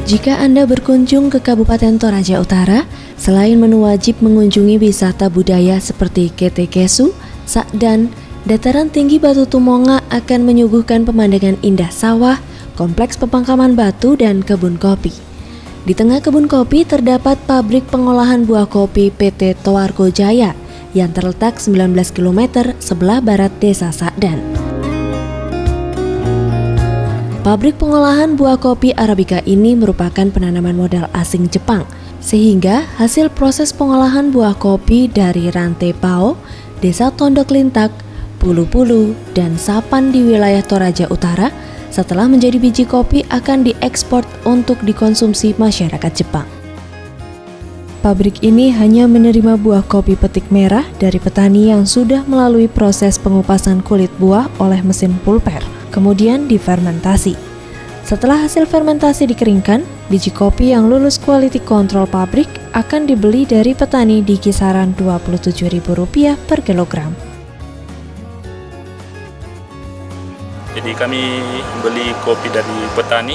Jika Anda berkunjung ke Kabupaten Toraja Utara, selain menu wajib mengunjungi wisata budaya seperti Ketekesu, Sakdan, dataran tinggi Batu Tumonga akan menyuguhkan pemandangan indah sawah, kompleks pemakaman batu, dan kebun kopi. Di tengah kebun kopi terdapat pabrik pengolahan buah kopi PT Toarko Jaya yang terletak 19 km sebelah barat desa Sakdan. Pabrik pengolahan buah kopi Arabica ini merupakan penanaman modal asing Jepang, sehingga hasil proses pengolahan buah kopi dari Rantai Pao, Desa Tondok Lintak, Pulu-Pulu, dan Sapan di wilayah Toraja Utara setelah menjadi biji kopi akan diekspor untuk dikonsumsi masyarakat Jepang. Pabrik ini hanya menerima buah kopi petik merah dari petani yang sudah melalui proses pengupasan kulit buah oleh mesin pulper, kemudian difermentasi. Setelah hasil fermentasi dikeringkan, biji kopi yang lulus quality control pabrik akan dibeli dari petani di kisaran Rp27.000 per kilogram. Jadi kami beli kopi dari petani,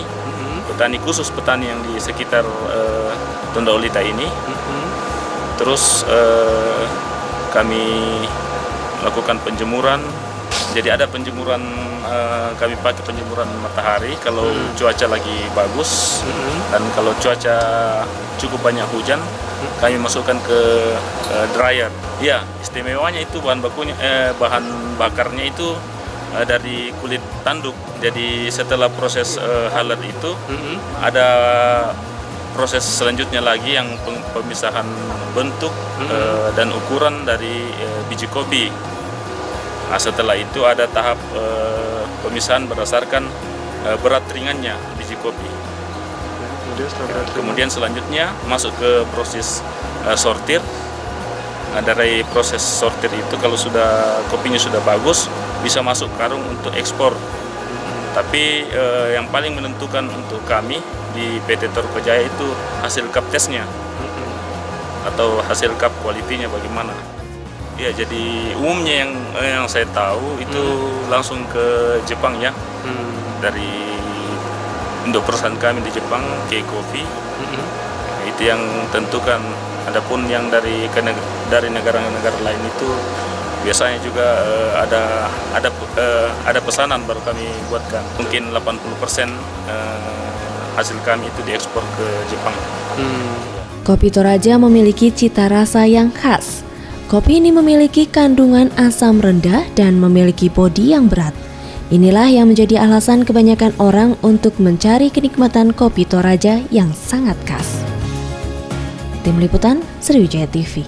petani khusus petani yang di sekitar Tondok Lita ini. Terus kami melakukan penjemuran. Jadi ada penjemuran, kami pakai penjemuran matahari kalau cuaca lagi bagus, dan kalau cuaca cukup banyak hujan, kami masukkan ke dryer. Ya, istimewanya itu bahan bakarnya itu dari kulit tanduk. Jadi setelah proses haler itu ada proses selanjutnya lagi yang pemisahan bentuk dan ukuran dari biji kopi. Nah, setelah itu ada tahap pemisahan berdasarkan berat ringannya biji kopi. Kemudian selanjutnya masuk ke proses sortir. Nah, dari proses sortir itu kalau kopinya sudah bagus, bisa masuk karung untuk ekspor. Tapi yang paling menentukan untuk kami di PT Toarko Jaya itu hasil cup testnya atau hasil cup kualitinya bagaimana. Ya, jadi umumnya yang saya tahu itu langsung ke Jepang ya, dari untuk perusahaan kami di Jepang, Kei Coffee, itu yang tentukan. Adapun yang dari negara-negara lain itu biasanya juga ada pesanan baru kami buatkan. Mungkin 80% hasil kami itu diekspor ke Jepang. Kopi Toraja memiliki cita rasa yang khas. Kopi ini memiliki kandungan asam rendah dan memiliki bodi yang berat. Inilah yang menjadi alasan kebanyakan orang untuk mencari kenikmatan kopi Toraja yang sangat khas. Tim Liputan, Sriwijaya TV.